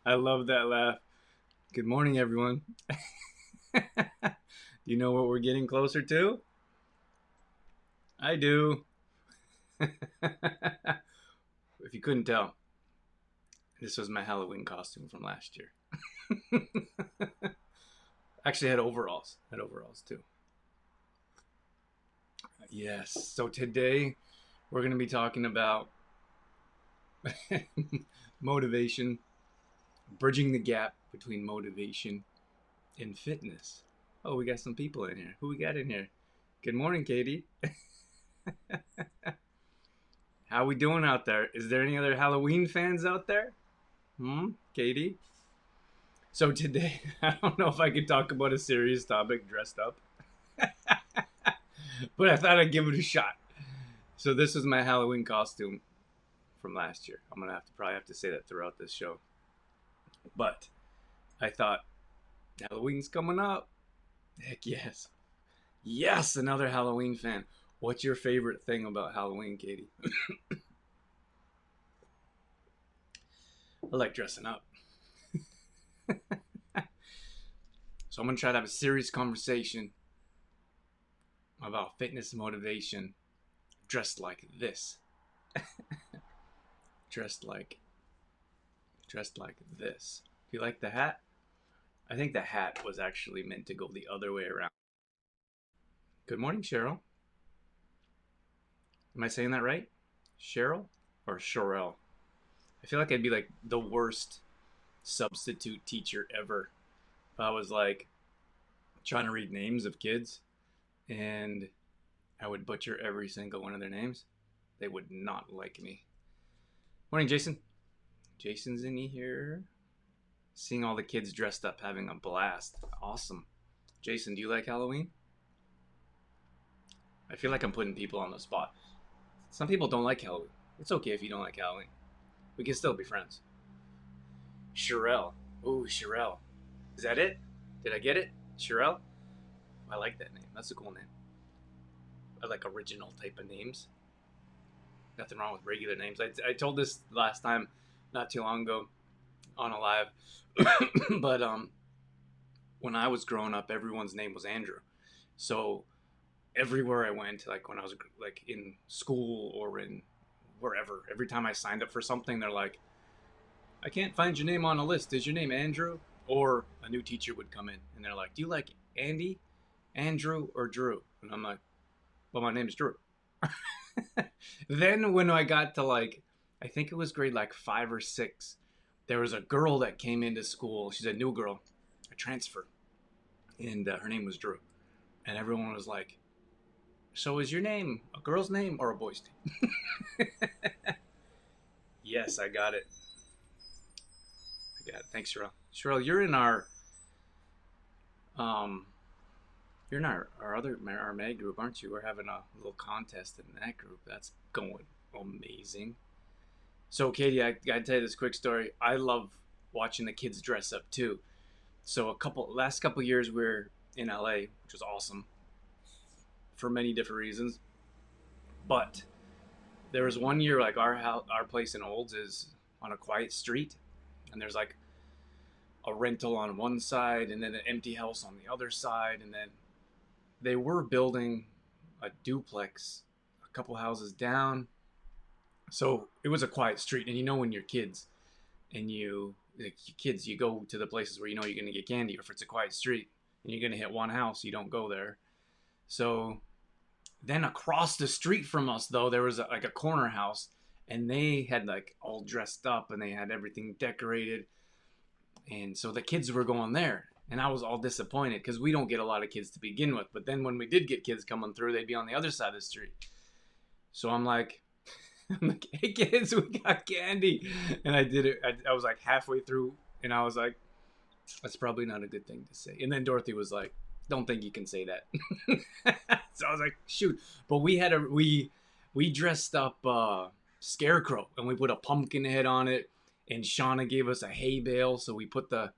I love that laugh. Good morning, everyone. Do you know what we're getting closer to? I do. If you couldn't tell, this was my Halloween costume from last year. Actually, had overalls. Had overalls too. Yes. So today we're going to be talking about motivation, bridging the gap between motivation and fitness. Oh, we got some people in here. Who we got in here? Good morning, Katie. How we doing out there? Is there any other Halloween fans out there? Katie? So today, I don't know if I could talk about a serious topic dressed up, but I thought I'd give it a shot. So this is my Halloween costume from last year. I'm gonna probably have to say that throughout this show. But I thought Halloween's coming up. Heck yes. Yes, another Halloween fan. What's your favorite thing about Halloween, Katie? I like dressing up. So I'm gonna try to have a serious conversation about fitness and motivation dressed like this. dressed like dressed like this. Do you like the hat? I think the hat was actually meant to go the other way around. Good morning, Cheryl. Am I saying that right? Cheryl or Sherelle? I feel like I'd be like the worst substitute teacher ever. If I was like trying to read names of kids and I would butcher every single one of their names. They would not like me. Morning, Jason. Jason's in here. Seeing all the kids dressed up having a blast. Awesome. Jason, do you like Halloween? I feel like I'm putting people on the spot. Some people don't like Halloween. It's okay if you don't like Halloween. We can still be friends. Sherelle. Ooh, Sherelle. Is that it? Did I get it? Sherelle? I like that name. That's a cool name. I like original type of names. Nothing wrong with regular names. I told this last time, not too long ago, on a live. But when I was growing up, everyone's name was Andrew. So everywhere I went, like when I was like in school or in wherever, every time I signed up for something, they're like, "I can't find your name on a list. Is your name Andrew?" Or a new teacher would come in and they're like, "Do you like Andy, Andrew, or Drew?" And I'm like, "Well, my name's Drew." Then when I got to like, I think it was grade like 5 or 6, there was a girl that came into school. She's a new girl, a transfer, and her name was Drew. And everyone was like, "So is your name a girl's name or a boy's name?" Yes, I got it. I got it. Thanks, Sherelle. Sherelle, um, you're in our Mag group, aren't you? We're having a little contest in that group. That's going amazing. So, Katie, I gotta tell you this quick story. I love watching the kids dress up too. So, last couple years we are in LA, which was awesome for many different reasons. But there was one year like our place in Olds is on a quiet street, and there's like a rental on one side and then an empty house on the other side, and then they were building a duplex a couple houses down. So it was a quiet street, and when you're kids and you go to the places where you're going to get candy, or if it's a quiet street and you're going to hit one house, you don't go there. So then across the street from us, though, there was like a corner house, and they had like all dressed up and they had everything decorated, and so the kids were going there. And I was all disappointed because we don't get a lot of kids to begin with. But then when we did get kids coming through, they'd be on the other side of the street. So I'm like, "Hey kids, we got candy," and I did it. I was like halfway through, and I was like, "That's probably not a good thing to say." And then Dorothy was like, "Don't think you can say that." So I was like, "Shoot!" But we dressed up Scarecrow, and we put a pumpkin head on it. And Shauna gave us a hay bale, so we put the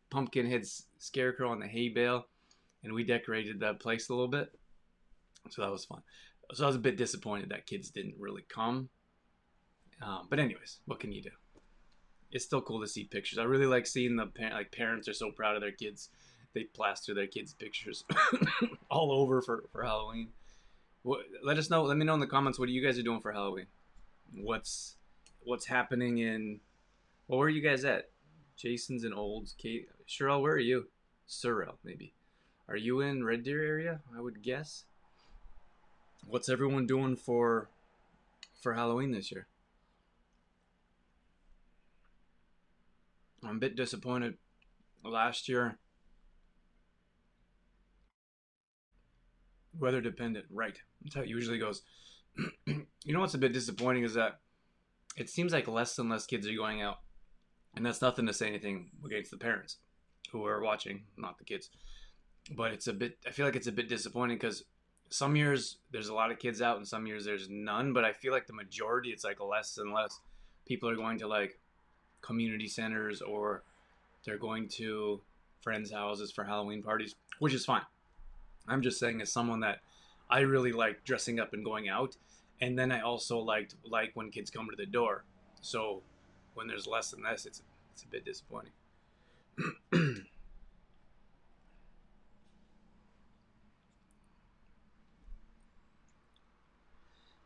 pumpkin head Scarecrow on the hay bale, and we decorated that place a little bit. So that was fun. So I was a bit disappointed that kids didn't really come, But anyways, what can you do? It's still cool to see pictures. I really like seeing the parents are so proud of their kids. They plaster their kids' pictures all over for Halloween. Let us know. Let me know in the comments what you guys are doing for Halloween. What's what's happening in? Well, where are you guys at? Jason's in Olds. Kate, Sherelle, where are you? Sorrel, maybe. Are you in Red Deer area? I would guess. What's everyone doing for Halloween this year? I'm a bit disappointed. Last year, weather dependent. Right. That's how it usually goes. You know what's a bit disappointing is that it seems like less and less kids are going out. And that's nothing to say anything against the parents who are watching, not the kids. But it's a bit, I feel like it's a bit disappointing because some years there's a lot of kids out and some years there's none. But I feel like the majority, it's like less and less people are going to like community centers or they're going to friends' houses for Halloween parties, which is fine. I'm just saying, as someone that I really like dressing up and going out, and then I also like when kids come to the door. So when there's less than this, it's a bit disappointing.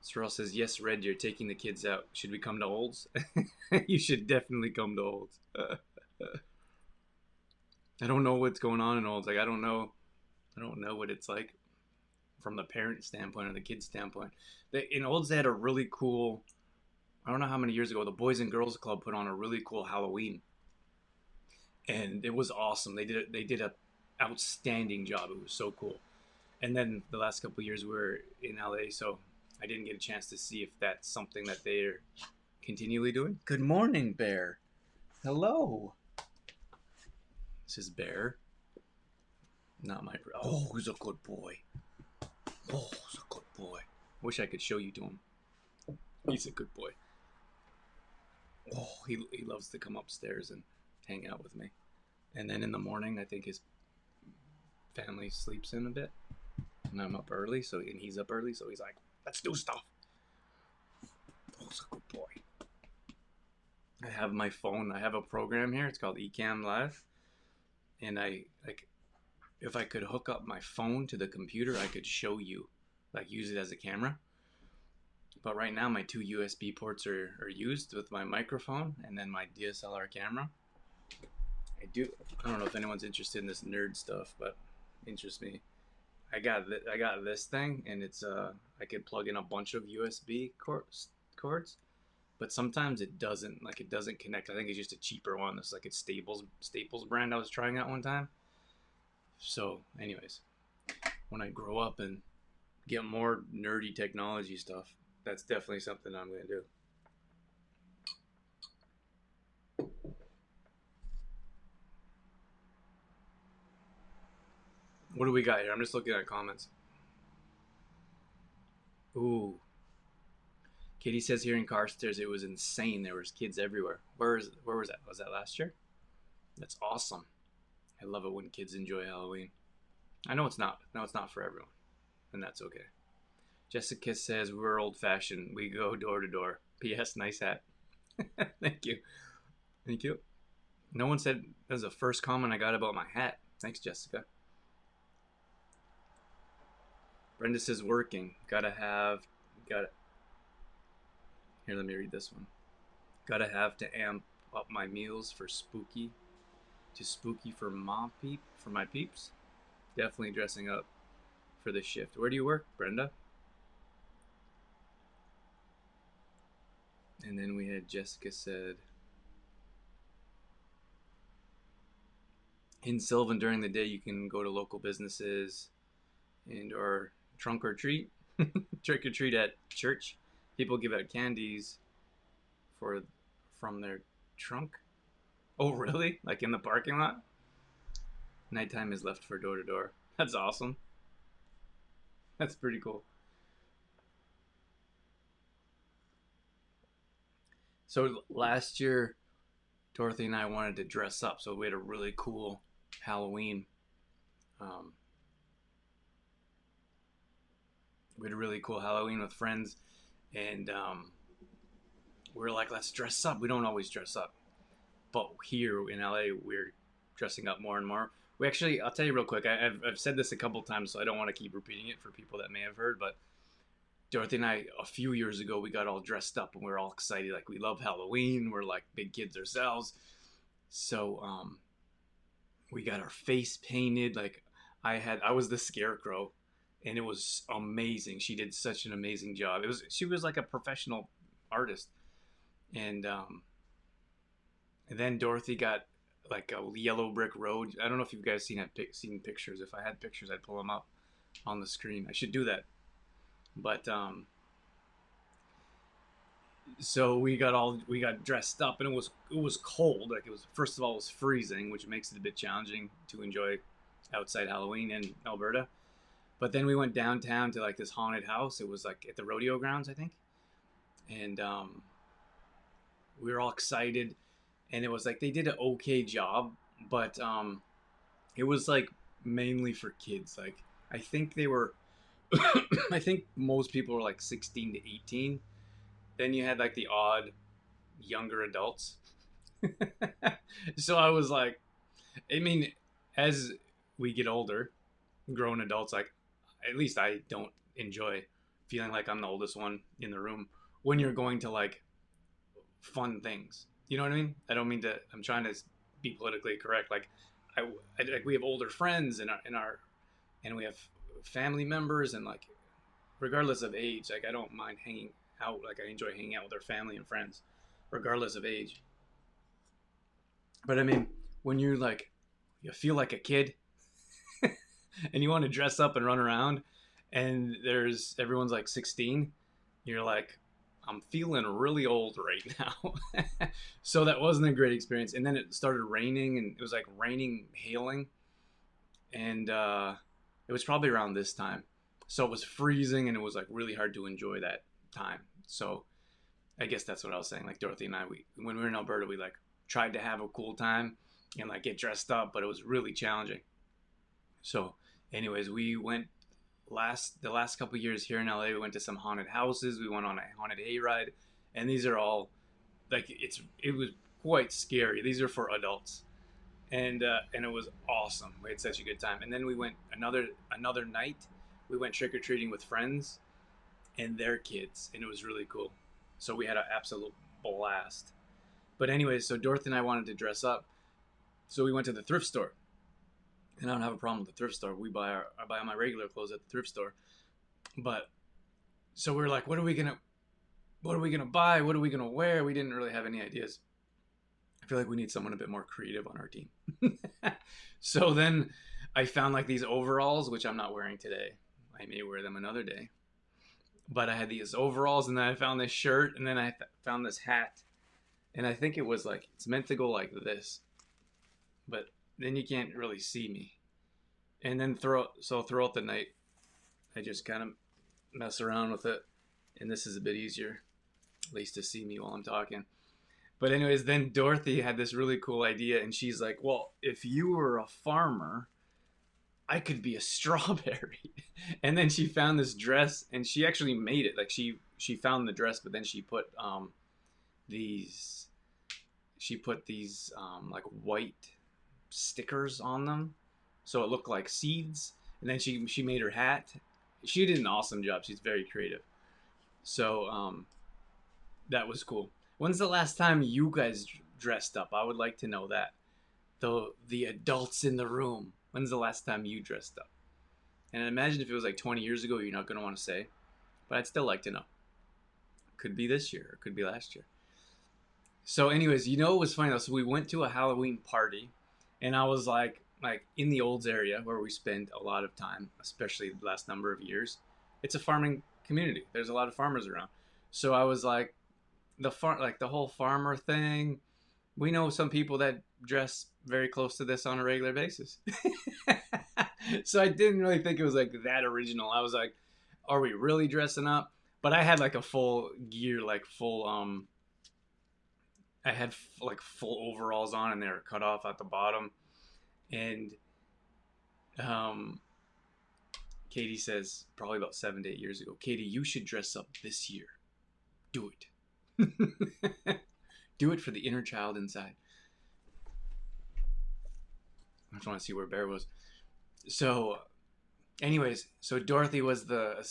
Sorrel says, "Yes, Red, you're taking the kids out. Should we come to Olds? You should definitely come to Olds." I don't know what's going on in Olds. Like I don't know what it's like from the parent standpoint or the kid standpoint. In Olds, they had a really cool. I don't know how many years ago the Boys and Girls Club put on a really cool Halloween, and it was awesome. They did a outstanding job. It was so cool. And then the last couple of years we were in LA, so I didn't get a chance to see if that's something that they're continually doing. Good morning, Bear. Hello. This is Bear. Not my. Oh, he's a good boy. Oh, he's a good boy. Wish I could show you to him. He's a good boy. Oh, he loves to come upstairs and hang out with me. And then in the morning, I think his family sleeps in a bit, and I'm up early. So and he's up early, so he's like, "Let's do stuff." Oh, he's a good boy. I have my phone. I have a program here. It's called Ecamm Live, and I like if I could hook up my phone to the computer, I could show you, like use it as a camera. But right now, my two USB ports are used with my microphone and then my DSLR camera. I do. I don't know if anyone's interested in this nerd stuff, but it interests me. I got this thing, and it's I could plug in a bunch of USB cords, but sometimes it doesn't connect. I think it's just a cheaper one. It's like a Staples brand I was trying out one time. So, anyways, when I grow up and get more nerdy technology stuff, that's definitely something I'm gonna do. What do we got here? I'm just looking at comments. Ooh, Katie says here in Carstairs it was insane. There was kids everywhere. Where was that? Was that last year? That's awesome. I love it when kids enjoy Halloween. I know it's not. No, it's not for everyone, and that's okay. Jessica says we're old fashioned. We go door to door. P.S. Nice hat. Thank you. Thank you. No one said that was the first comment I got about my hat. Thanks, Jessica. Brenda says working. Got it. Here, let me read this one. Gotta have to amp up my meals for spooky to spooky for for my peeps. Definitely dressing up for the shift. Where do you work, Brenda? And then we had Jessica said in Sylvan during the day you can go to local businesses and or trunk or treat, trick or treat at church. People give out candies for from their trunk. Oh, really? Like in the parking lot? Nighttime is left for door to door. That's awesome. That's pretty cool. So last year, Dorothy and I wanted to dress up, so we had a really cool Halloween. Um, we had a really cool Halloween with friends, and we're like, let's dress up. We don't always dress up, but here in LA, we're dressing up more and more. We actually, I'll tell you real quick. I've said this a couple times, so I don't want to keep repeating it for people that may have heard. But Dorothy and I, a few years ago, we got all dressed up and we were all excited. Like we love Halloween. We're like big kids ourselves. So we got our face painted. Like I was the scarecrow, and it was amazing. She did such an amazing job. She was like a professional artist, and then Dorothy got like a yellow brick road. I don't know if you guys seen pictures. If I had pictures, I'd pull them up on the screen. I should do that. But so we got dressed up, and it was cold. Like it was, first of all, it was freezing, which makes it a bit challenging to enjoy outside Halloween in Alberta. But then we went downtown to like this haunted house. It was like at the rodeo grounds, I think, and we were all excited, and it was like they did an okay job, but it was like mainly for kids. Like I think they were, I think most people were like 16 to 18. Then you had like the odd younger adults. So I was like, I mean, as we get older, grown adults, like at least I don't enjoy feeling like I'm the oldest one in the room when you're going to like fun things. You know what I mean? I don't mean to. I'm trying to be politically correct. Like, like we have older friends and we have family members, and like regardless of age, like I don't mind hanging out. Like I enjoy hanging out with our family and friends, regardless of age. But I mean, when you like, you feel like a kid, and you want to dress up and run around, and everyone's like 16, you're like, I'm feeling really old right now. So that wasn't a great experience. And then it started raining, and it was like raining, hailing, and it was probably around this time. So it was freezing, and it was like really hard to enjoy that time. So I guess that's what I was saying. Like Dorothy and I, when we were in Alberta, we like tried to have a cool time and like get dressed up, but it was really challenging. So, anyways, we went the last couple of years here in LA. We went to some haunted houses. We went on a haunted hayride, and these are all like it was quite scary. These are for adults, and it was awesome. We had such a good time. And then we went another night. We went trick or treating with friends and their kids, and it was really cool. So we had an absolute blast. But anyways, so Dorothy and I wanted to dress up, so we went to the thrift store. And I don't have a problem with the thrift store. I buy my regular clothes at the thrift store. But so we were like, what are we gonna buy? What are we gonna wear? We didn't really have any ideas. I feel like we need someone a bit more creative on our team. So then I found like these overalls, which I'm not wearing today. I may wear them another day. But I had these overalls, and then I found this shirt, and then I found this hat, and I think it was like it's meant to go like this, but then you can't really see me. And then throughout the night, I just kind of mess around with it, and this is a bit easier, at least to see me while I'm talking. But anyways, then Dorothy had this really cool idea, and she's like, "Well, if you were a farmer, I could be a strawberry." And then she found this dress, and she actually made it. Like she found the dress, but then these she put these like white stickers on them, so it looked like seeds. And then she made her hat. She did an awesome job. She's very creative. So that was cool. When's the last time you guys dressed up? I would like to know that. The adults in the room. When's the last time you dressed up? And imagine if it was like 20 years ago, you're not going to want to say, but I'd still like to know. Could be this year, or could be last year. So, anyways, it was funny though. So we went to a Halloween party, and I was like in the Olds area where we spend a lot of time, especially the last number of years. It's a farming community. There's a lot of farmers around. So I was like, the whole farmer thing. We know some people that dress very close to this on a regular basis. So I didn't really think it was like that original. I was like, are we really dressing up? But I had like a full gear, like full I had like full overalls on, and they were cut off at the bottom. And um Katie says, probably about 7 to 8 years ago, Katie, you should dress up this year. Do it. Do it for the inner child inside. I just want to see where Bear was. So, anyways, so Dorothy was the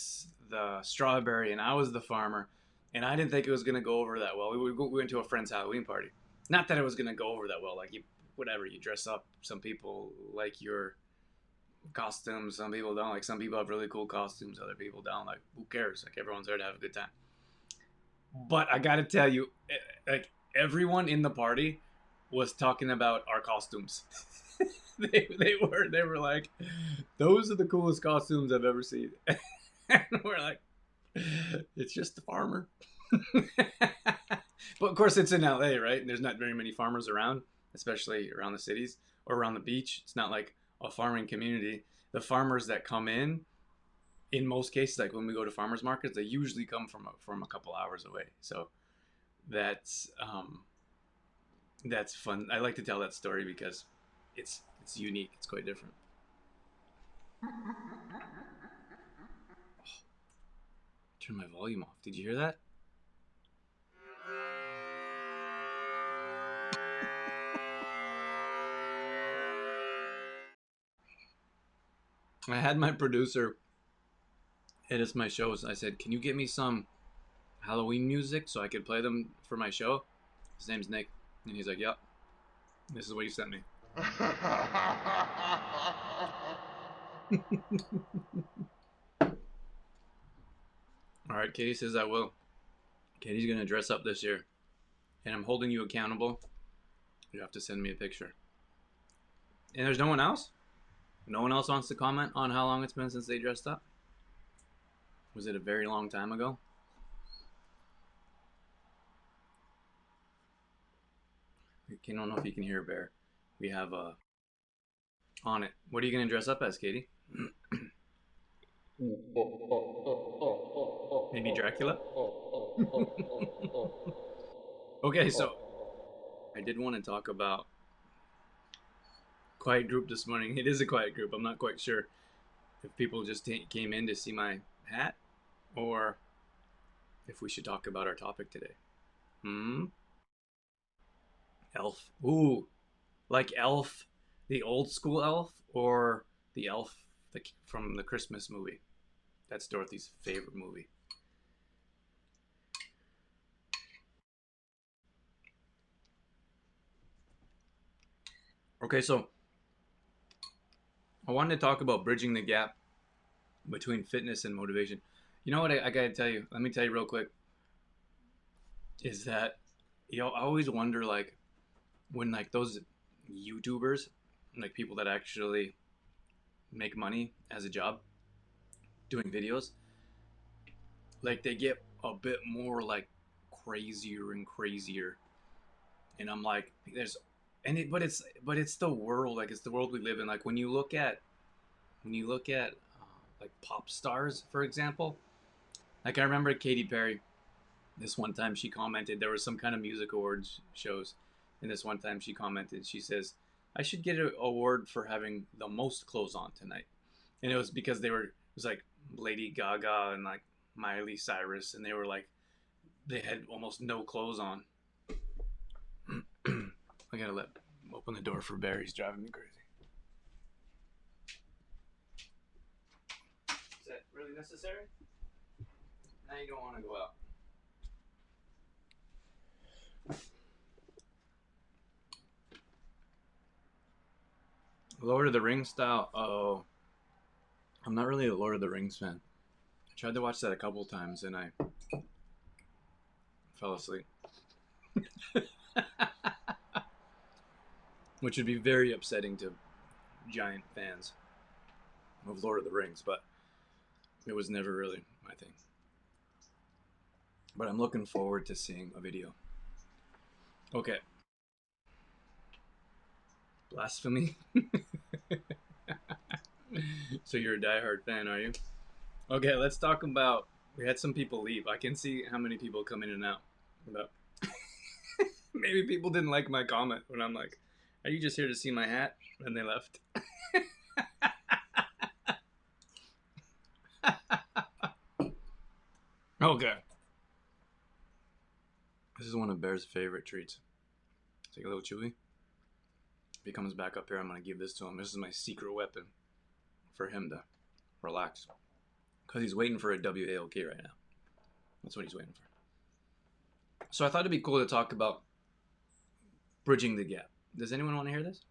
strawberry, and I was the farmer, and I didn't think it was gonna go over that well. We went to a friend's Halloween party. Not that it was gonna go over that well. Like you, whatever you dress up. Some people like your costumes. Some people don't. Like some people have really cool costumes. Other people don't. Like who cares? Like everyone's there to have a good time. But I gotta tell you, like everyone in the party was talking about our costumes. They were like, those are the coolest costumes I've ever seen. And we're like, it's just the farmer. But of course, it's in LA, right? And there's not very many farmers around, especially around the cities or around the beach. It's not like a farming community. The farmers that come in most cases, like when we go to farmers markets, they usually come from a couple hours away. So that's that's fun. I like to tell that story because it's unique. It's quite different. Turn my volume off. Did you hear that? I had my producer edit my shows. I said, "Can you get me some Halloween music so I could play them for my show?" His name's Nick, and he's like, "Yep, this is what you sent me." All right, Katie says I will. Katie's gonna dress up this year, and I'm holding you accountable. You have to send me a picture. And there's no one else. No one else wants to comment on how long it's been since they dressed up. Was it a very long time ago? I don't know if you can hear Bear. We have on it. What are you gonna dress up as, Katie? Maybe Dracula? Okay, so I did want to talk about quiet group this morning. It is a quiet group. I'm not quite sure if people just came in to see my hat or if we should talk about our topic today. Hmm? Elf. Ooh, like Elf, the old school Elf, or the Elf from the Christmas movie. That's Dorothy's favorite movie. Okay, so I wanted to talk about bridging the gap between fitness and motivation. You know what I gotta tell you? Let me tell you real quick. Is that I always wonder like when like those YouTubers, like people that actually make money as a job doing videos, like they get a bit more like crazier and crazier, and I'm like, there's, and it, but it's the world, like it's the world we live in. Like when you look at like pop stars, for example, like I remember Katy Perry. This one time she commented there was some kind of music awards shows, and this one time she commented, she says, "I should get an award for having the most clothes on tonight," and it was because it was like Lady Gaga and like Miley Cyrus, and they were like they had almost no clothes on. I gotta open the door for Barry. He's driving me crazy. Is that really necessary? Now you don't want to go out. Lord of the Rings style. Oh, I'm not really a Lord of the Rings fan. I tried to watch that a couple times and I fell asleep. Which would be very upsetting to giant fans of Lord of the Rings, but it was never really my thing. But I'm looking forward to seeing a video. Okay. Blasphemy? So you're a diehard fan, are you? Okay, let's talk about. We had some people leave. I can see how many people come in and out. But maybe people didn't like my comment when I'm like, "Are you just here to see my hat?" And they left. Okay. This is one of Bear's favorite treats. Take a little chewy. If he comes back up here, I'm going to give this to him. This is my secret weapon for him to relax. Because he's waiting for a WAOK right now. That's what he's waiting for. So I thought it'd be cool to talk about bridging the gap. Does anyone want to hear this?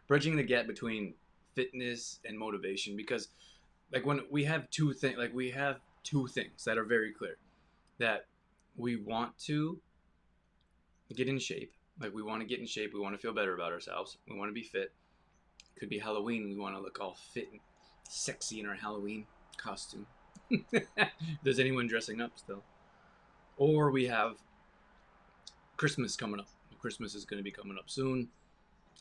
Bridging the gap between fitness and motivation. Because like when we have two things, that are very clear. That we want to get in shape. Like we want to get in shape. We want to feel better about ourselves. We want to be fit. Could be Halloween. We want to look all fit and sexy in our Halloween costume. There's anyone dressing up still. Or we have Christmas coming up. Christmas is going to be coming up soon.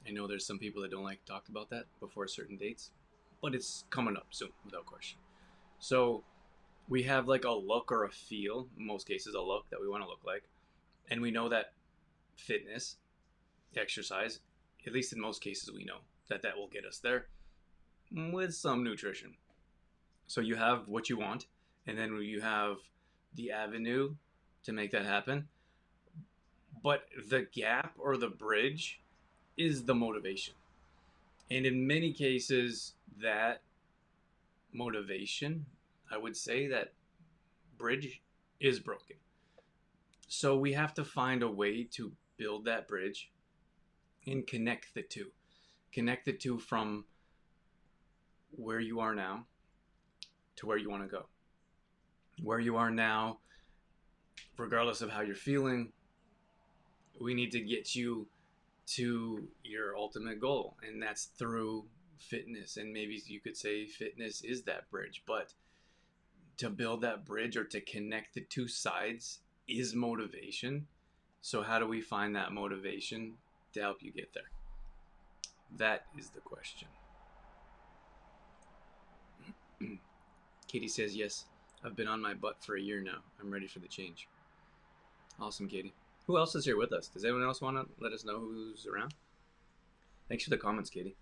I know there's some people that don't like to talk about that before certain dates, but it's coming up soon, without question. So we have like a look or a feel, in most cases a look that we want to look like. And we know that fitness, exercise, at least in most cases we know that will get us there with some nutrition. So you have what you want, and then you have the avenue to make that happen. But the gap or the bridge is the motivation. And in many cases, that motivation, I would say that bridge is broken. So we have to find a way to build that bridge and connect the two. Connect the two from where you are now to where you want to go. Where you are now, regardless of how you're feeling, we need to get you to your ultimate goal, and that's through fitness. And maybe you could say fitness is that bridge, but to build that bridge or to connect the two sides is motivation. So how do we find that motivation to help you get there? That is the question. Katie says, yes, I've been on my butt for a year now. I'm ready for the change. Awesome, Katie. Who else is here with us? Does anyone else want to let us know who's around? Thanks for the comments, Katie.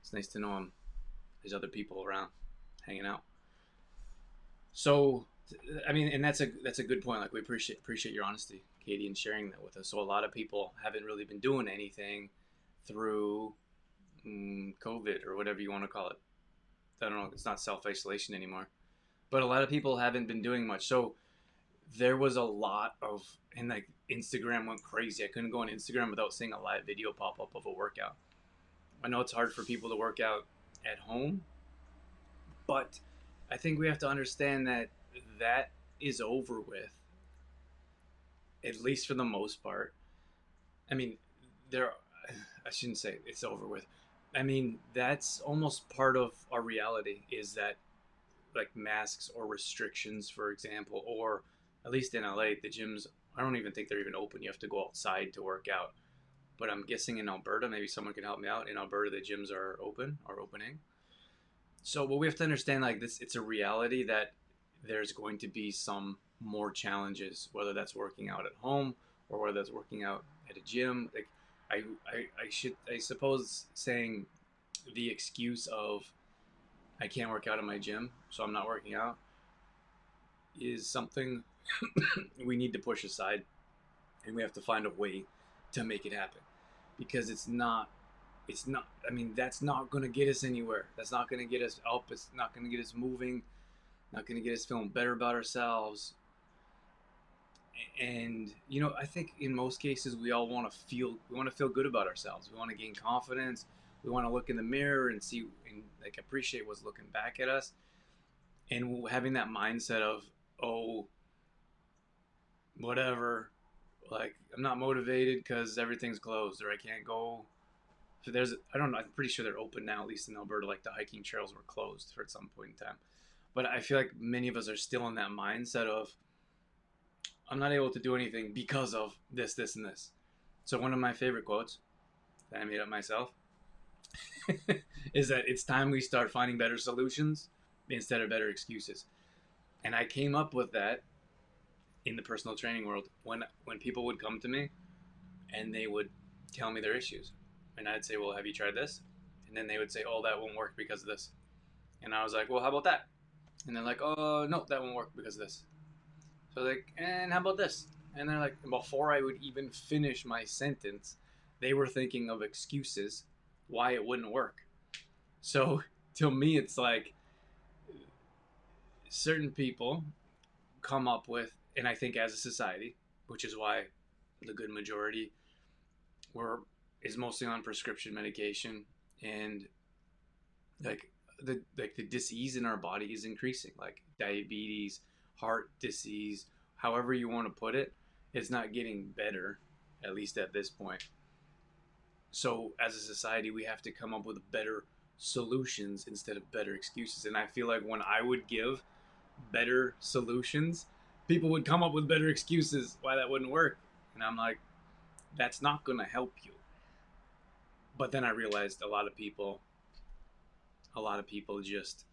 It's nice to know there's other people around hanging out. So, I mean, and that's a good point. Like, we appreciate your honesty, Katie, and sharing that with us. So a lot of people haven't really been doing anything through COVID or whatever you want to call it. I don't know. It's not self-isolation anymore. But a lot of people haven't been doing much. So there was a lot of, and like Instagram went crazy. I couldn't go on Instagram without seeing a live video pop up of a workout. I know it's hard for people to work out at home, but I think we have to understand that is over with, at least for the most part. I mean, I shouldn't say it's over with. I mean, that's almost part of our reality, is that like masks or restrictions, for example, or at least in LA, the gyms, I don't even think they're even open. You have to go outside to work out. But I'm guessing in Alberta, maybe someone can help me out. In Alberta, the gyms are open or opening. So what we have to understand, like this, it's a reality that there's going to be some more challenges, whether that's working out at home or whether that's working out at a gym. Like I suppose saying the excuse of I can't work out in my gym, so I'm not working out, is something we need to push aside, and we have to find a way to make it happen, because it's not, I mean, that's not going to get us anywhere. That's not going to get us up. It's not going to get us moving, not going to get us feeling better about ourselves. And I think in most cases we all want to feel good about ourselves. We want to gain confidence. We want to look in the mirror and see and like appreciate what's looking back at us, and having that mindset of, oh, whatever, like I'm not motivated because everything's closed, or I can't go. So I don't know, I'm pretty sure they're open now, at least in Alberta. Like the hiking trails were closed for at some point in time, but I feel like many of us are still in that mindset of I'm not able to do anything because of this, this, and this. So one of my favorite quotes that I made up myself is that it's time we start finding better solutions instead of better excuses. And I came up with that in the personal training world when people would come to me and they would tell me their issues. And I'd say, well, have you tried this? And then they would say, oh, that won't work because of this. And I was like, well, how about that? And they're like, oh, no, that won't work because of this. So like, and how about this? And they're like, before I would even finish my sentence, they were thinking of excuses why it wouldn't work. So to me, it's like certain people come up with, and I think as a society, which is why the good majority were is mostly on prescription medication, and like the disease in our body is increasing, like diabetes, heart disease, however you want to put it. It's not getting better, at least at this point. So as a society, we have to come up with better solutions instead of better excuses. And I feel like when I would give better solutions, people would come up with better excuses why that wouldn't work. And I'm like, that's not going to help you. But then I realized a lot of people just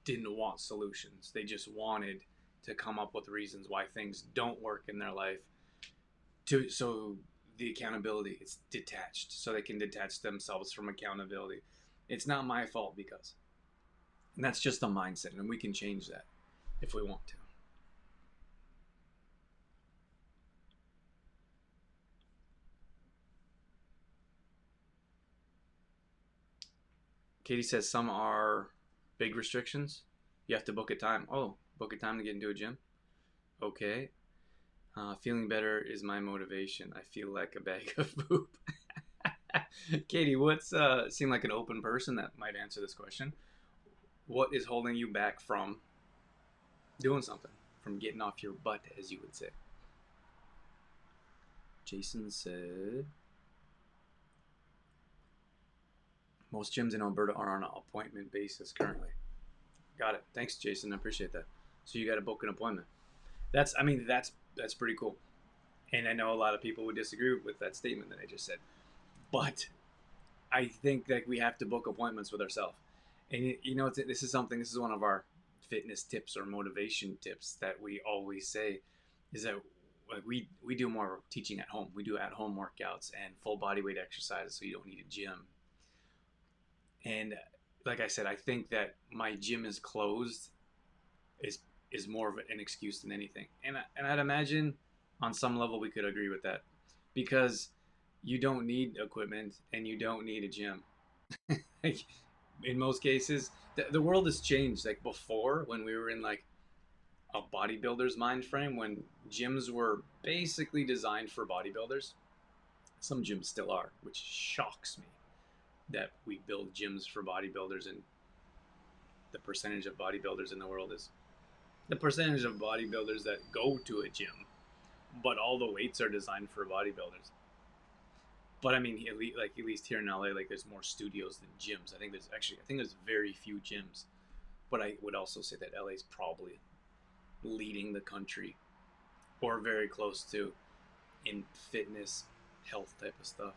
didn't want solutions. They just wanted to come up with reasons why things don't work in their life, to so the accountability is detached, so they can detach themselves from accountability. It's not my fault because, and that's just a mindset, and we can change that if we want to. Katie says some are big restrictions. You have to book a time. Oh, book a time to get into a gym. Okay. Feeling better is my motivation. I feel like a bag of poop. Katie, what's seem like an open person that might answer this question? What is holding you back from doing something, from getting off your butt, as you would say? Jason said most gyms in Alberta are on an appointment basis currently. Got it. Thanks, Jason. I appreciate that. So you got to book an appointment. That's pretty cool. And I know a lot of people would disagree with that statement that I just said, but I think that we have to book appointments with ourselves. And this is something. This is one of our fitness tips or motivation tips that we always say, is that like we do more teaching at home. We do at home workouts and full body weight exercises, so you don't need a gym. And like I said, I think that my gym is closed is is more of an excuse than anything. And I'd imagine on some level we could agree with that, because you don't need equipment and you don't need a gym. Like, in most cases, the world has changed. Like before, when we were in like a bodybuilder's mind frame, when gyms were basically designed for bodybuilders. Some gyms still are, which shocks me that we build gyms for bodybuilders, and the percentage of bodybuilders in the world is the percentage of bodybuilders that go to a gym, but all the weights are designed for bodybuilders. But I mean, at least here in LA, like there's more studios than gyms. I think there's very few gyms. But I would also say that LA is probably leading the country, or very close to, in fitness, health type of stuff.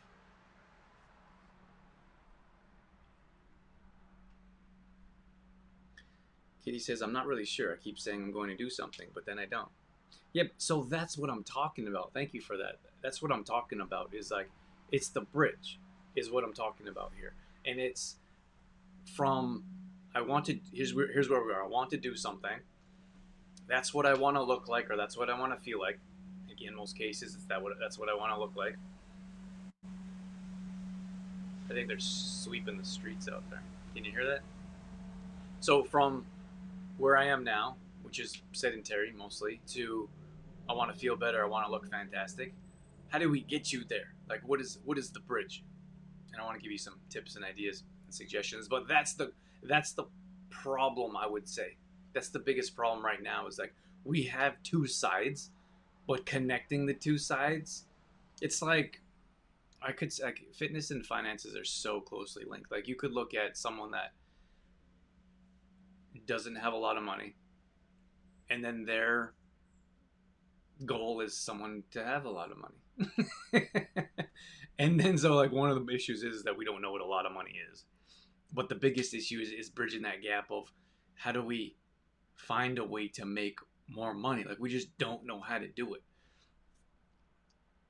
Kitty says, I'm not really sure. I keep saying I'm going to do something, but then I don't. Yep, so that's what I'm talking about. Thank you for that. That's what I'm talking about, is like, it's the bridge, is what I'm talking about here. And it's from, here's where we are. I want to do something. That's what I want to look like, or that's what I want to feel like. Again, in most cases, that's what I want to look like. I think they're sweeping the streets out there. Can you hear that? So from where I am now, which is sedentary mostly, to I want to feel better, I want to look fantastic. How do we get you there? Like, what is the bridge? And I want to give you some tips and ideas and suggestions. But that's the problem, I would say. That's the biggest problem right now, is like we have two sides, but connecting the two sides, it's like fitness and finances are so closely linked. Like you could look at someone that doesn't have a lot of money, and then their goal is someone to have a lot of money. And then so like one of the issues is that we don't know what a lot of money is. But the biggest issue is bridging that gap of how do we find a way to make more money? Like we just don't know how to do it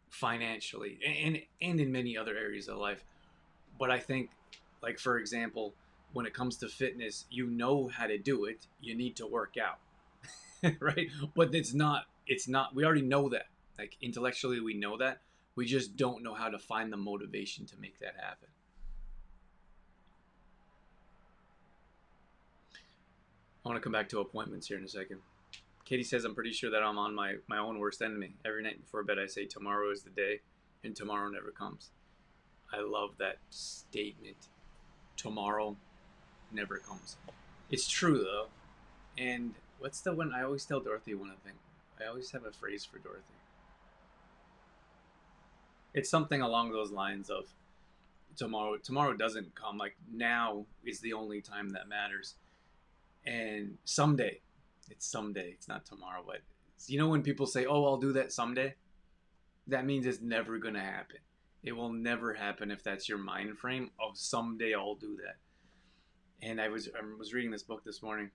financially, and in many other areas of life. But I think, like for example, when it comes to fitness, you know how to do it. You need to work out, right? But it's not. We already know that. Like intellectually, we know that. We just don't know how to find the motivation to make that happen. I want to come back to appointments here in a second. Katie says, I'm pretty sure that I'm on my own worst enemy. Every night before bed, I say, tomorrow is the day, and tomorrow never comes. I love that statement. Tomorrow never comes. It's true, though. And what's the one? I always tell Dorothy one thing. I always have a phrase for Dorothy. It's something along those lines of tomorrow doesn't come. Like now is the only time that matters. And someday, it's someday. It's not tomorrow, but you know when people say, "Oh, I'll do that someday," that means it's never gonna happen. It will never happen if that's your mind frame of someday I'll do that. And I was reading this book this morning,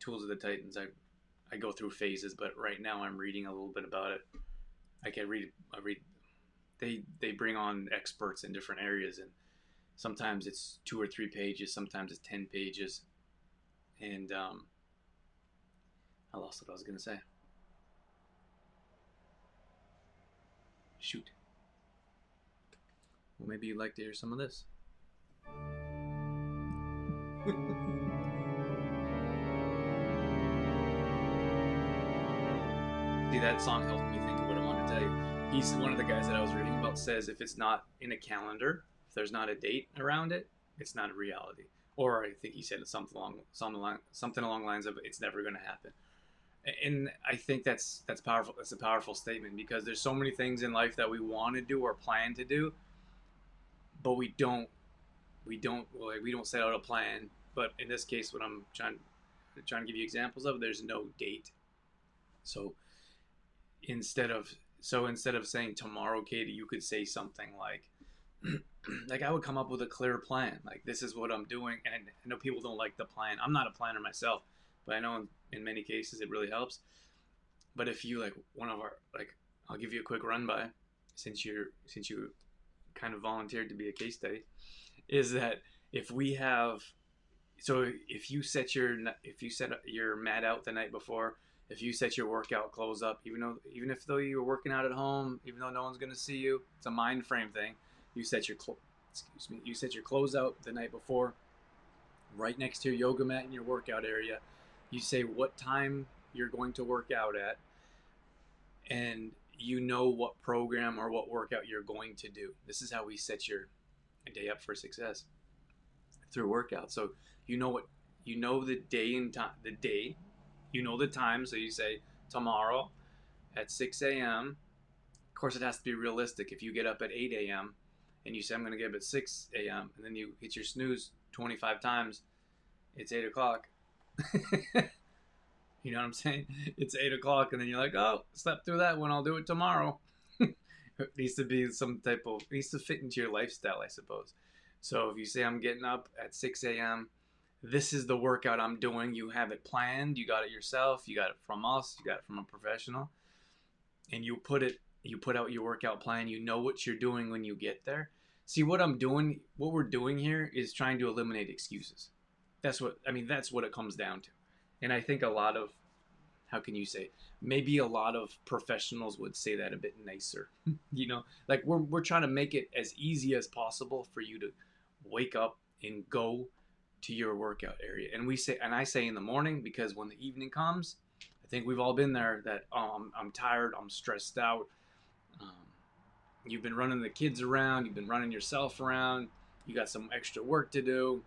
Tools of the Titans. I go through phases, but right now I'm reading a little bit about it. I read they bring on experts in different areas, and sometimes it's 2 or 3 pages, sometimes it's 10 pages, and I lost what I was gonna say. Shoot. Well, maybe you'd like to hear some of this. See, that song helped me think of what I wanted to tell you. He's one of the guys that I was reading about says if it's not in a calendar, if there's not a date around it, it's not a reality. Or I think he said something along the lines of it's never going to happen. And I think that's powerful. That's a powerful statement because there's so many things in life that we want to do or plan to do, but we don't set out a plan. But in this case, what I'm trying to give you examples of, there's no date. So instead of saying tomorrow, Katie, you could say something like like I would come up with a clear plan. Like this is what I'm doing, and I know people don't like the plan. I'm not a planner myself, but I know in many cases it really helps. But if you like one of our like, I'll give you a quick run by since you kind of volunteered to be a case study, is that if we have so if you set your mat out the night before, if you set your workout clothes up, even if you're working out at home, even though no one's gonna see you, it's a mind frame thing. You set your you set your clothes out the night before, right next to your yoga mat in your workout area. You say what time you're going to work out at, and you know what program or what workout you're going to do. This is how we set your day up for success through workout. So you know the day and time, you know the time. So you say tomorrow at 6 a.m. Of course, it has to be realistic. If you get up at 8 a.m. and you say I'm going to get up at 6 a.m. and then you hit your snooze 25 times, it's 8 o'clock. You know what I'm saying? It's 8 o'clock, and then you're like, oh, slept through that one. I'll do it tomorrow. It needs to be needs to fit into your lifestyle, I suppose. So if you say I'm getting up at 6 a.m., this is the workout I'm doing. You have it planned. You got it yourself. You got it from us. You got it from a professional. And you put out your workout plan. You know what you're doing when you get there. See, what we're doing here is trying to eliminate excuses. That's what it comes down to. And I think how can you say, maybe a lot of professionals would say that a bit nicer. Like we're trying to make it as easy as possible for you to wake up and go to your workout area. And I say in the morning, because when the evening comes, I think we've all been there, that I'm tired, I'm stressed out. Um, you've been running the kids around, you've been running yourself around, you got some extra work to do.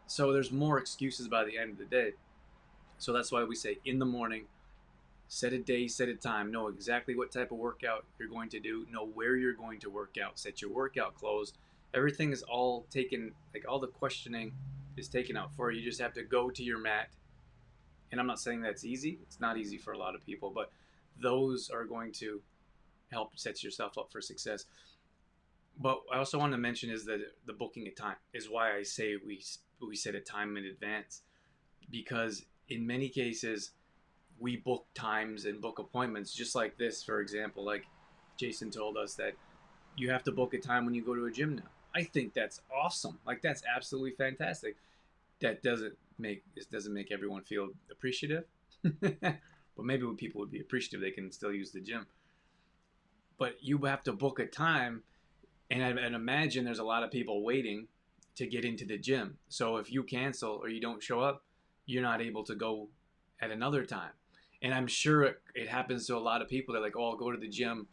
So there's more excuses by the end of the day. So that's why we say in the morning, set a day, set a time, know exactly what type of workout you're going to do, know where you're going to work out, set your workout clothes. Everything is all taken, like all the questioning is taken out for you. You just have to go to your mat. And I'm not saying that's easy. It's not easy for a lot of people, but those are going to help set yourself up for success. But I also want to mention is that the booking a time is why I say we set a time in advance, because in many cases we book times and book appointments just like this. For example, like Jason told us that you have to book a time when you go to a gym now. I think that's awesome. Like that's absolutely fantastic. That doesn't make everyone feel appreciative. But maybe when people would be appreciative, they can still use the gym. but you have to book a time, and imagine there's a lot of people waiting to get into the gym. So if you cancel or you don't show up, you're not able to go at another time. And I'm sure it happens to a lot of people. They're like, "Oh, I'll go to the gym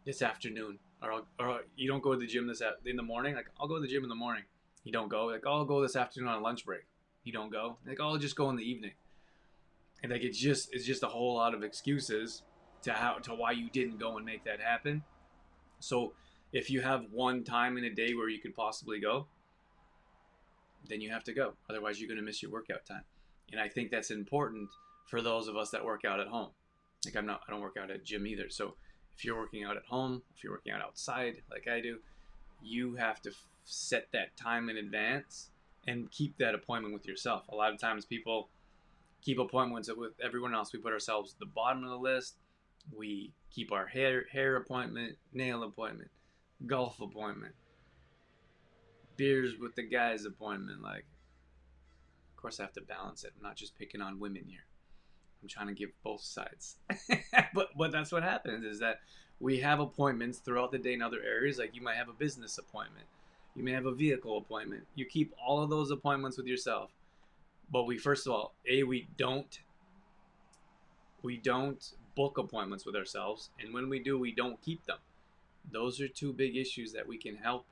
this afternoon," or you don't go to the gym in the morning. Like, I'll go to the gym in the morning. You don't go. Like, oh, I'll go this afternoon on lunch break. You don't go. Like, oh, I'll just go in the evening. And like it's just a whole lot of excuses to why you didn't go and make that happen. So if you have one time in a day where you could possibly go, then you have to go. Otherwise, you're going to miss your workout time. And I think that's important for those of us that work out at home. Like I don't work out at a gym either. So if you're working out at home, if you're working out outside like I do, you have to set that time in advance and keep that appointment with yourself. A lot of times people keep appointments with everyone else. We put ourselves at the bottom of the list. We keep our hair appointment, nail appointment, golf appointment, beers with the guys appointment. Like, of course, I have to balance it. I'm not just picking on women here. I'm trying to give both sides. but that's what happens is that we have appointments throughout the day in other areas. Like you might have a business appointment, you may have a vehicle appointment. You keep all of those appointments with yourself. But we first of all, we don't book appointments with ourselves, and when we do, we don't keep them. Those are two big issues that we can help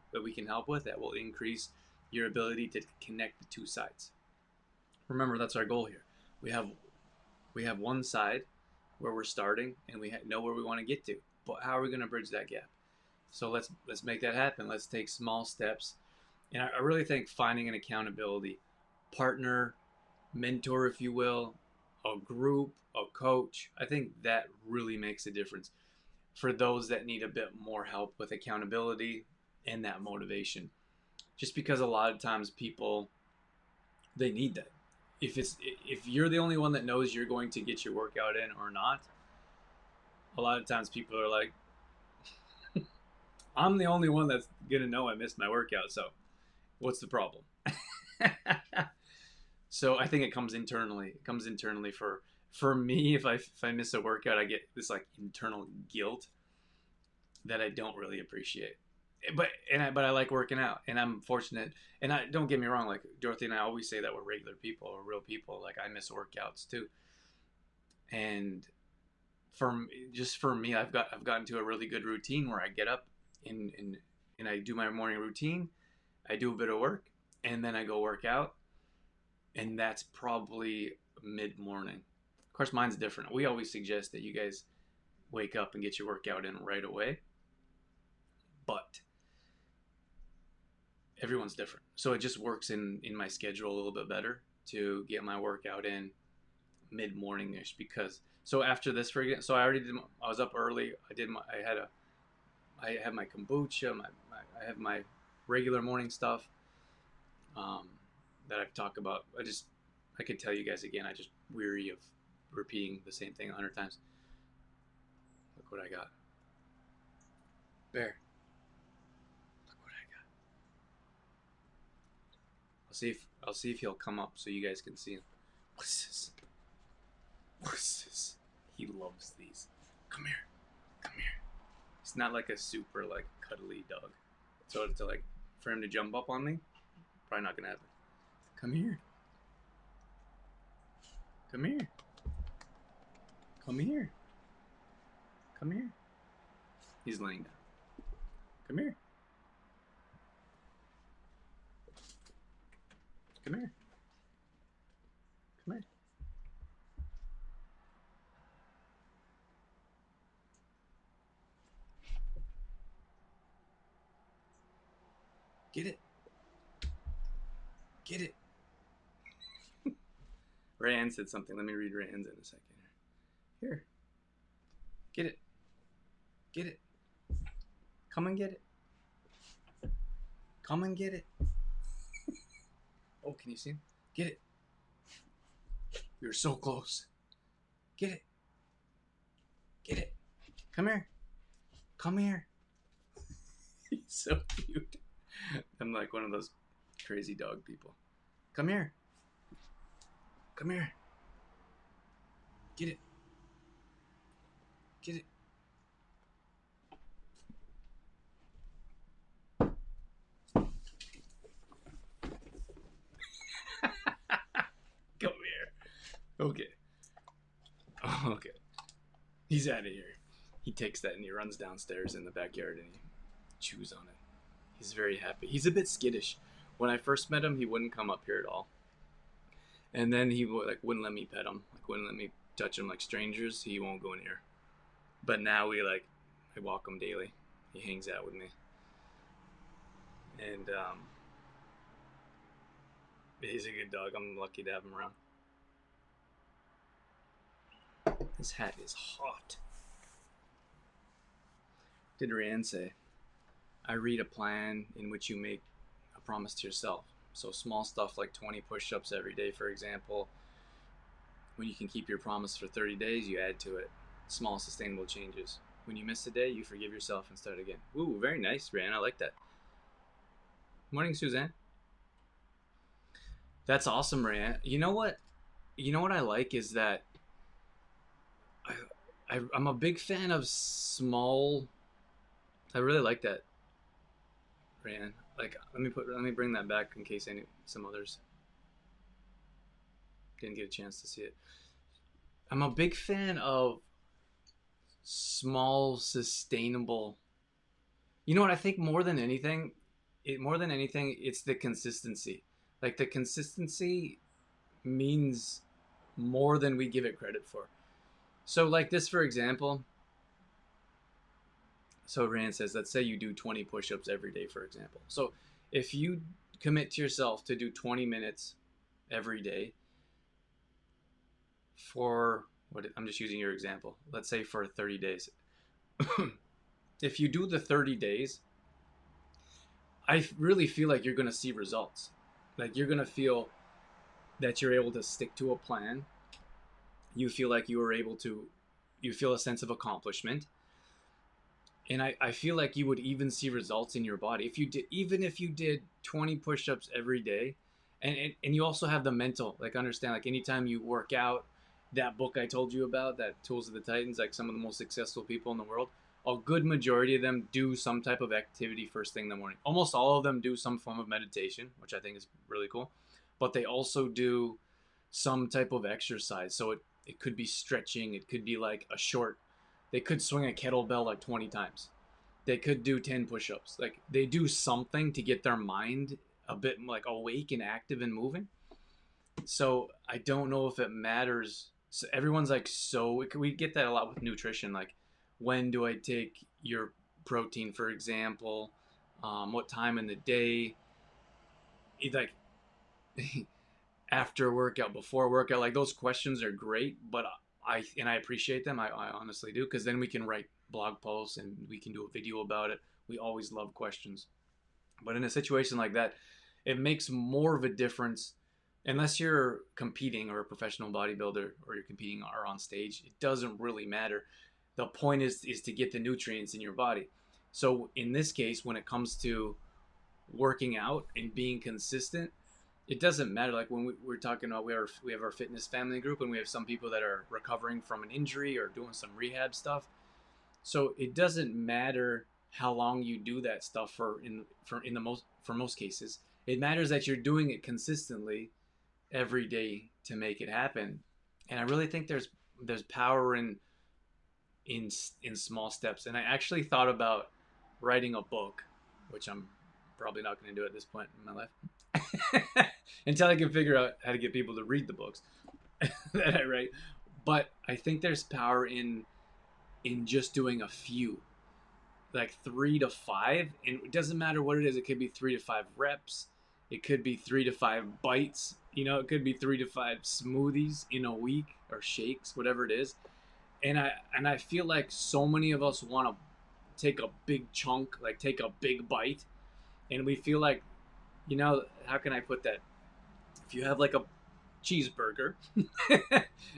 with that will increase your ability to connect the two sides. Remember, that's our goal here. We have one side where we're starting and we know where we want to get to, but how are we going to bridge that gap? So let's make that happen. Let's take small steps. And I really think finding an accountability partner, mentor, if you will, a group, a coach, I think that really makes a difference for those that need a bit more help with accountability and that motivation. Just because a lot of times people, they need that. If you're the only one that knows you're going to get your workout in or not, a lot of times people are like, I'm the only one that's gonna know I missed my workout, so what's the problem? So I think it comes internally. It comes internally for me. If I miss a workout, I get this like internal guilt that I don't really appreciate. But I like working out, and I'm fortunate. And I don't get me wrong, like Dorothy and I always say that we're regular people or real people. Like I miss workouts too, and for me, I've gotten to a really good routine where I get up and I do my morning routine. I do a bit of work, and then I go work out, and that's probably mid morning. Of course, mine's different. We always suggest that you guys wake up and get your workout in right away, but everyone's different. So it just works in my schedule a little bit better to get my workout in mid morning ish. Because so after this, for example, so I was up early. I have my kombucha, I have my regular morning stuff that I've talked about. I could tell you guys again. I just weary of repeating the same thing 100 times. Look what I got. Bear. Look what I got. I'll see if he'll come up so you guys can see him. What's this? What's this? He loves these. Come here. Come here. He's not like a super like cuddly dog. So to like for him to jump up on me, probably not gonna happen. Come here. Come here. Come here. Come here. He's laying down. Come here. Come here. Come here. Get it. Get it. Rand said something. Let me read Rand's in a second. Here. Get it. Get it. Come and get it. Come and get it. Oh, can you see him? Get it. You're so close. Get it. Get it. Come here. Come here. He's so cute. I'm like one of those crazy dog people. Come here. Come here. Get it. Get it. He's out of here. He takes that and he runs downstairs in the backyard and he chews on it. He's very happy. He's a bit skittish. When I first met him, he wouldn't come up here at all, and then he like wouldn't let me pet him, like wouldn't let me touch him like strangers. He won't go near. But now I walk him daily. He hangs out with me, and he's a good dog. I'm lucky to have him around. This hat is hot. Did Rand say? I read a plan in which you make a promise to yourself. So small stuff like 20 push-ups every day, for example. When you can keep your promise for 30 days, you add to it. Small sustainable changes. When you miss a day, you forgive yourself and start again. Ooh, very nice, Rand. I like that. Morning, Suzanne. That's awesome, Rand. You know what? You know what I like is that I'm a big fan of small. I really like that, Rand. Like, let me bring that back in case some others didn't get a chance to see it. I'm a big fan of small, sustainable. You know what? I think more than anything, it's the consistency. Like the consistency means more than we give it credit for. So, like this, for example. So Rand says, let's say you do 20 push-ups every day, for example. So if you commit to yourself to do 20 minutes every day for I'm just using your example. Let's say for 30 days. If you do the 30 days, I really feel like you're going to see results. Like you're going to feel that you're able to stick to a plan. You feel like you feel a sense of accomplishment. And I feel like you would even see results in your body if you did 20 push-ups every day, and you also have the mental, like understand, like anytime you work out, that book I told you about, that Tools of the Titans, like some of the most successful people in the world, a good majority of them do some type of activity first thing in the morning. Almost all of them do some form of meditation, which I think is really cool, but they also do some type of exercise. So it could be stretching, it could be like they could swing a kettlebell like 20 times. They could do 10 push-ups. Like they do something to get their mind a bit like awake and active and moving. So I don't know if it matters. So everyone's like, we get that a lot with nutrition. Like, when do I take your protein, for example? What time in the day? Like after workout, before workout, like those questions are great, but I appreciate them. I honestly do, because then we can write blog posts and we can do a video about it. We always love questions, but in a situation like that, it makes more of a difference. Unless you're competing or a professional bodybuilder or you're competing or on stage, it doesn't really matter. The point is to get the nutrients in your body. So in this case, when it comes to working out and being consistent, it doesn't matter. Like when we're talking about, we have our fitness family group, and we have some people that are recovering from an injury or doing some rehab stuff. So it doesn't matter how long you do that stuff for most cases. It matters that you're doing it consistently every day to make it happen. And I really think there's power in small steps. And I actually thought about writing a book, which I'm probably not going to do at this point in my life until I can figure out how to get people to read the books that I write. But I think there's power in just doing a few, like 3 to 5, and it doesn't matter what it is. It could be 3 to 5 reps. It could be 3 to 5 bites. It could be 3 to 5 smoothies in a week, or shakes, whatever it is. And I feel like so many of us want to take a big chunk, like take a big bite, and we feel like, how can I put that? If you have like a cheeseburger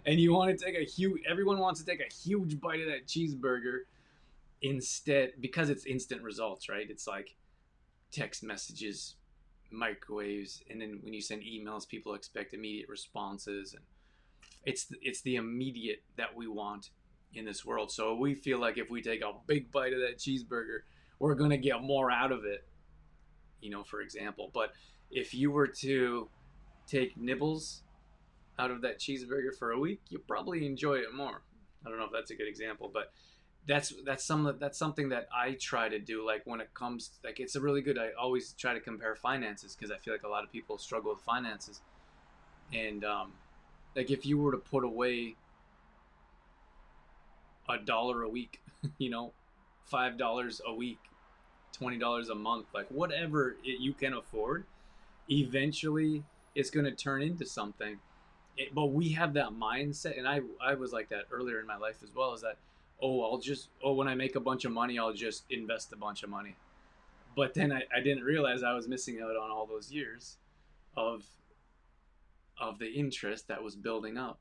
and you want to take everyone wants to take a huge bite of that cheeseburger instead, because it's instant results, right? It's like text messages, microwaves, and then when you send emails, people expect immediate responses, and it's the immediate that we want in this world. So we feel like if we take a big bite of that cheeseburger, we're going to get more out of it, for example. But if you were to take nibbles out of that cheeseburger for a week, you'll probably enjoy it more. I don't know if that's a good example, but that's something that I try to do. Like when it comes, like it's a really good. I always try to compare finances because I feel like a lot of people struggle with finances. And like if you were to put away $1 a week, you know, $5 a week, $20 a month, like whatever you can afford, eventually it's going to turn into something. But we have that mindset, and I was like that earlier in my life as well. Is that when I make a bunch of money, I'll just invest a bunch of money. But then I didn't realize I was missing out on all those years of the interest that was building up.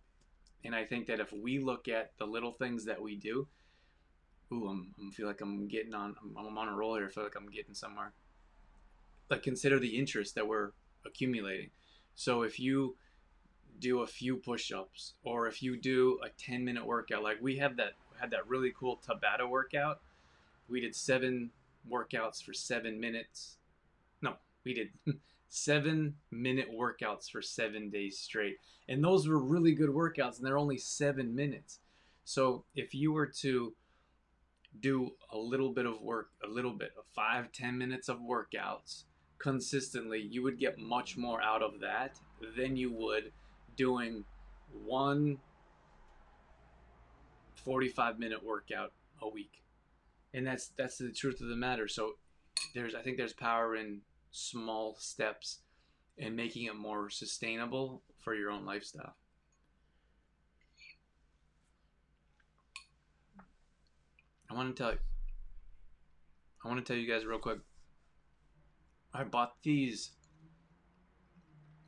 And I think that if we look at the little things that we do, I feel like I'm getting on. I'm on a roll here. I feel like I'm getting somewhere. Like consider the interest that we're accumulating. So if you do a few push-ups, or if you do a 10-minute workout, like we have that had that really cool Tabata workout. We did 7 workouts for 7 minutes. No, we did 7-minute workouts for 7 days straight, and those were really good workouts, and they're only 7 minutes. So if you were to do a little bit of work, a little bit of 5-10 minutes of workouts consistently, you would get much more out of that than you would doing one 45-minute workout a week. And that's the truth of the matter. So I think there's power in small steps and making it more sustainable for your own lifestyle. I want to tell you I want to tell you guys real quick. I bought these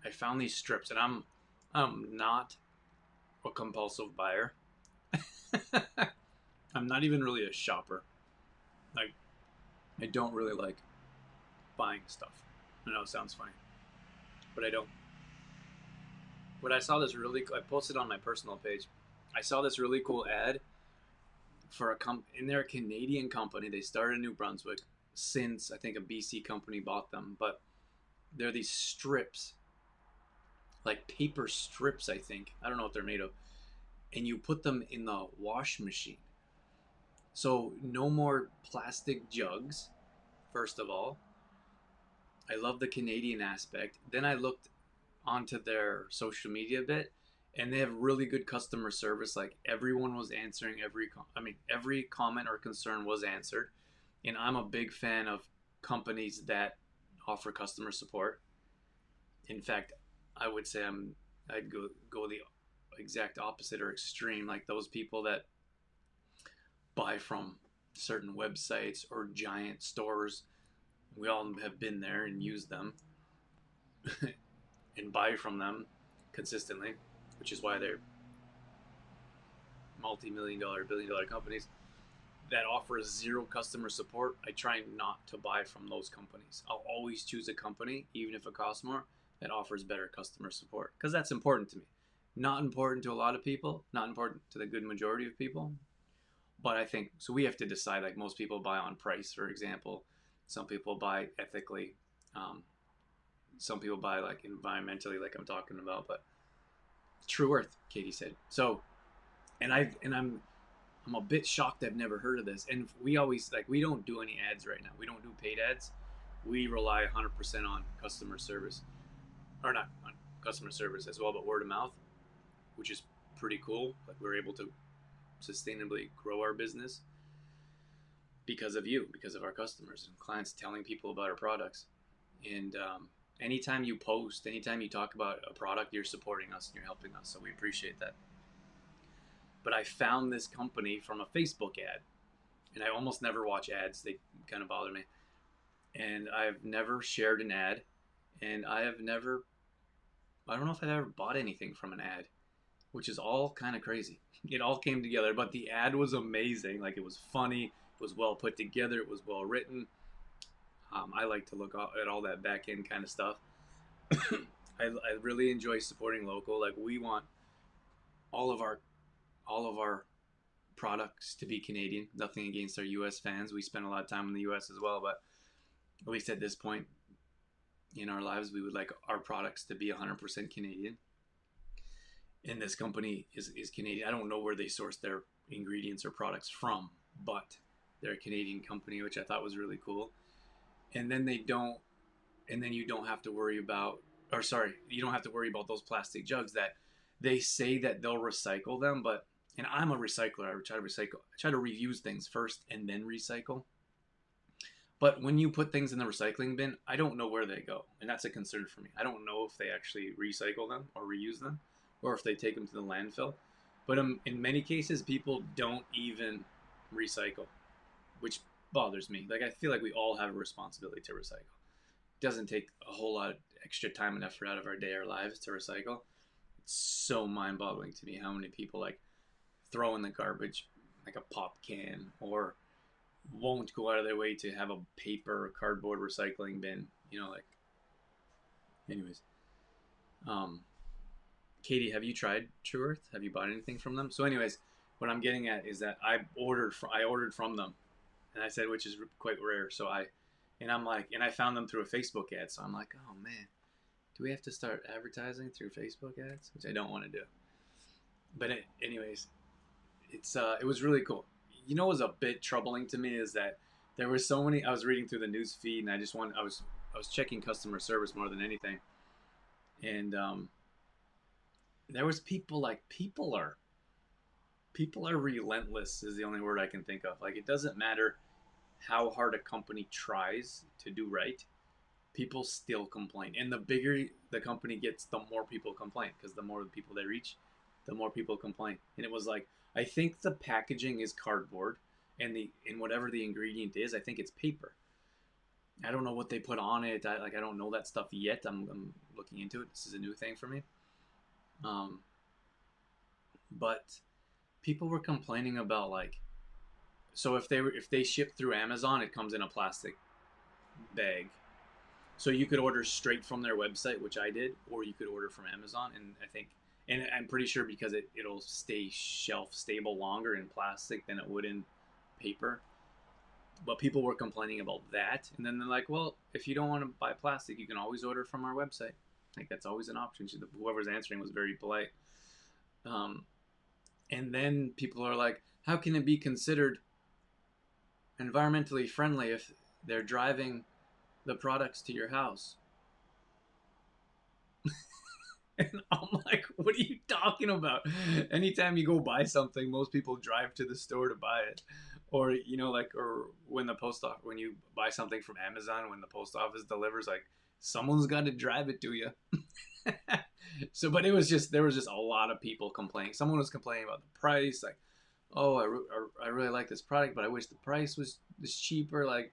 I found these strips, and I'm not a compulsive buyer. I'm not even really a shopper. Like I don't really like buying stuff. I know it sounds funny, but I don't. But I saw this I posted on my personal page. I saw this really cool ad for and they're a Canadian company. They started in New Brunswick since I think a BC company bought them, but they're these strips, like paper strips, I think. I don't know what they're made of. And you put them in the wash machine. So no more plastic jugs, first of all. I love the Canadian aspect. Then I looked onto their social media a bit, and they have really good customer service. Like everyone was answering every comment or concern was answered. And I'm a big fan of companies that offer customer support. In fact, I would say I'd go the exact opposite or extreme, like those people that buy from certain websites or giant stores. We all have been there and used them and buy from them consistently, which is why they're multi-million dollar, billion-dollar companies that offer zero customer support. I try not to buy from those companies. I'll always choose a company, even if it costs more, that offers better customer support, because that's important to me. Not important to a lot of people, not important to the good majority of people, but I think so. We have to decide. Like most people buy on price, for example. Some people buy ethically. Um, some people buy like environmentally, like I'm talking about. But True Earth, Katie said. So, I'm a bit shocked. I've never heard of this. And we always we don't do any ads right now. We don't do paid ads. We rely 100% on customer service, or not on customer service as well, but word of mouth, which is pretty cool. Like we're able to sustainably grow our business because of you, because of our customers and clients telling people about our products. And anytime you post, anytime you talk about a product, you're supporting us and you're helping us. So we appreciate that. But I found this company from a Facebook ad, and I almost never watch ads. They kind of bother me. And I've never shared an ad, and I don't know if I've ever bought anything from an ad, which is all kind of crazy. It all came together, but the ad was amazing. Like it was funny, it was well put together, it was well written. I like to look at all that back end kind of stuff. I really enjoy supporting local. Like we want all of our products to be Canadian. Nothing against our U.S. fans. We spend a lot of time in the U.S. as well, but at least at this point in our lives, we would like our products to be 100% Canadian. And this company is Canadian. I don't know where they source ingredients or products from, but they're a Canadian company, which I thought was really cool. And then they don't, and then you don't have to worry about, or sorry, you don't have to worry about those plastic jugs that they say that they'll recycle them, but and I'm a recycler. I try to recycle. I try to reuse things first and then recycle. But when you put things in the recycling bin, I don't know where they go, and that's a concern for me. I don't know if they actually recycle them or reuse them, or if they take them to the landfill. But in many cases, people don't even recycle, which bothers me. Like I feel like we all have a responsibility to recycle. It doesn't take a whole lot of extra time and effort out of our day or lives to recycle. It's so mind-boggling to me how many people like throw in the garbage like a pop can or won't go out of their way to have a paper or cardboard recycling bin. Like anyways. Um, Katie, have you tried True Earth? Have you bought anything from them? So, anyways, what I'm getting at is that I ordered from them, and I said which is quite rare. And I'm like, and I found them through a Facebook ad. So I'm like, oh man, do we have to start advertising through Facebook ads? Which I don't want to do. But anyways, it was really cool. What was a bit troubling to me is that there were so many. I was reading through the news feed, and I was checking customer service more than anything, and there was people are relentless is the only word I can think of. Like it doesn't matter how hard a company tries to do right, people still complain. And the bigger the company gets, the more people complain because the more people they reach, the more people complain. And it was like I think the packaging is cardboard and whatever the ingredient is, I think it's paper. I don't know what they put on it. I don't know that stuff yet. I'm looking into it. This is a new thing for me. Um, but people were complaining about like so if they ship through Amazon, it comes in a plastic bag. So you could order straight from their website, which I did, or you could order from Amazon. And I'm pretty sure because it'll stay shelf stable longer in plastic than it would in paper. But people were complaining about that, and then they're like, "Well, if you don't want to buy plastic, you can always order from our website. Like that's always an option." Whoever's answering was very polite. Um, and then people are like, "How can it be considered environmentally friendly if they're driving the products to your house?" And I'm like, what are you talking about? Anytime you go buy something, most people drive to the store to buy it. Or, or when you buy something from Amazon, when the post office delivers, like, someone's got to drive it to you. So, but there was just a lot of people complaining. Someone was complaining about the price, like, oh, I really like this product, but I wish the price was cheaper. Like,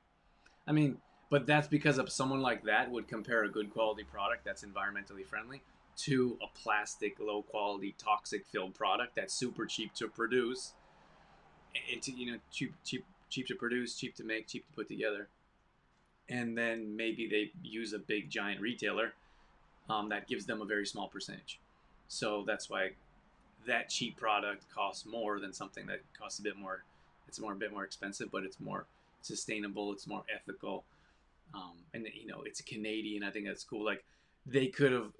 I mean, but that's because of someone like that would compare a good quality product that's environmentally friendly to a plastic, low quality, toxic filled product that's super cheap to produce. It's cheap to produce, cheap to make, cheap to put together. And then maybe they use a big giant retailer that gives them a very small percentage. So that's why that cheap product costs more than something that costs a bit more. It's a bit more expensive, but it's more sustainable. It's more ethical. And it's Canadian. I think that's cool. Like they could have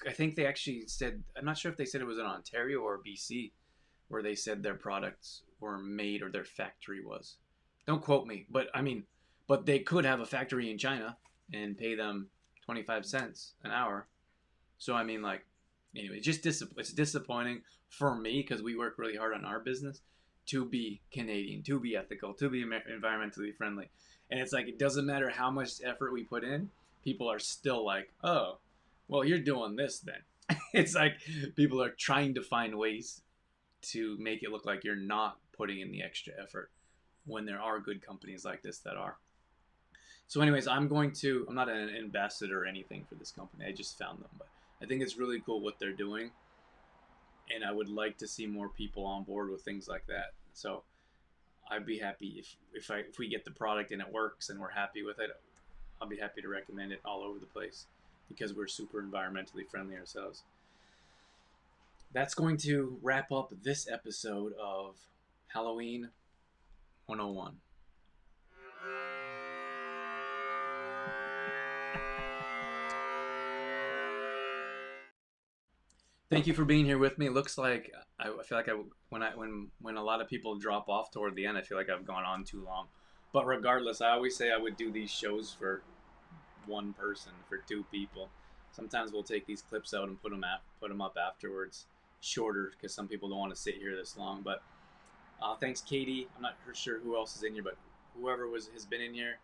I think they actually said, I'm not sure if they said it was in Ontario or BC where they said their products were made or their factory was. Don't quote me, but I mean, but they could have a factory in China and pay them 25 cents an hour. So I mean, like, anyway, it's disappointing for me because we work really hard on our business to be Canadian, to be ethical, to be environmentally friendly, and it's like it doesn't matter how much effort we put in, people are still like, oh, well, you're doing this then. It's like people are trying to find ways to make it look like you're not putting in the extra effort when there are good companies like this that are. So, anyways, I'm not an ambassador or anything for this company. I just found them, but I think it's really cool what they're doing, and I would like to see more people on board with things like that. So, I'd be happy if we get the product and it works and we're happy with it. I'll be happy to recommend it all over the place because we're super environmentally friendly ourselves. That's going to wrap up this episode of Halloween 101. Thank you for being here with me. It looks like I feel like when a lot of people drop off toward the end, I feel like I've gone on too long. But regardless, I always say I would do these shows for one person, for two people. Sometimes we'll take these clips out and put them up afterwards, shorter because some people don't want to sit here this long. But thanks, Katie. I'm not sure who else is in here, but whoever was has been in here,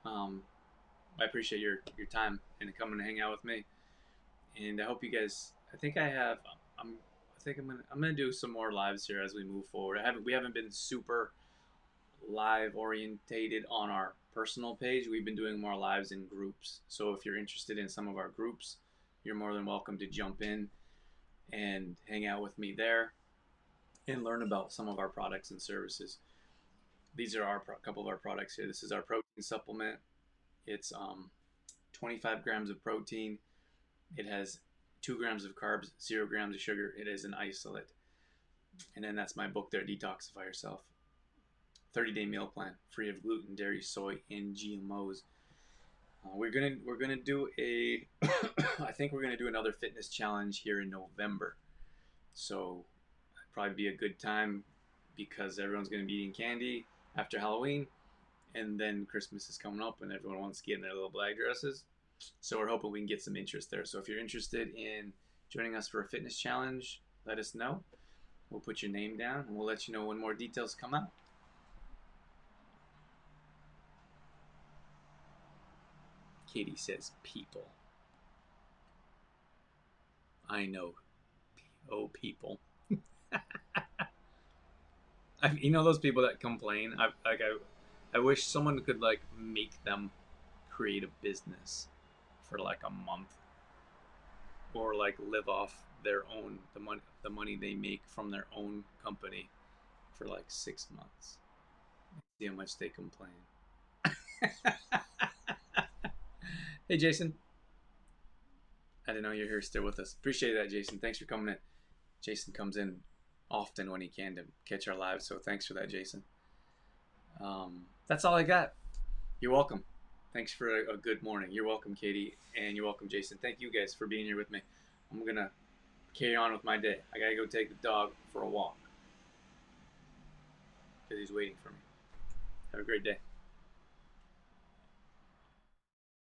um, I appreciate your time and coming to hang out with me. And I hope you guys. I think I have. I'm. I think I'm gonna do some more lives here as we move forward. We haven't been super live orientated on our personal page. We've been doing more lives in groups. So if you're interested in some of our groups, you're more than welcome to jump in and hang out with me there and learn about some of our products and services. These are our couple of our products here. This is our protein supplement. It's 25 grams of protein. It has 2 grams of carbs, 0 grams of sugar. It is an isolate. And then that's my book there, Detoxify Yourself. 30-day meal plan, free of gluten, dairy, soy, and GMOs. We're gonna do a I think we're gonna do another fitness challenge here in November. So it'd probably be a good time because everyone's gonna be eating candy after Halloween, and then Christmas is coming up, and everyone wants to get in their little black dresses. So we're hoping we can get some interest there. So if you're interested in joining us for a fitness challenge, let us know. We'll put your name down and we'll let you know when more details come out. Katie says people. I know. Oh, people. You know those people that complain. I wish someone could like make them create a business for like a month, or like live off their own the money they make from their own company for like 6 months. See how much they complain. Hey, Jason. I didn't know you're here still with us. Appreciate that, Jason. Thanks for coming in. Jason comes in often when he can to catch our lives, so thanks for that, Jason. That's all I got. You're welcome. Thanks for a good morning. You're welcome, Katie, and you're welcome, Jason. Thank you guys for being here with me. I'm gonna carry on with my day. I gotta go take the dog for a walk because he's waiting for me. Have a great day.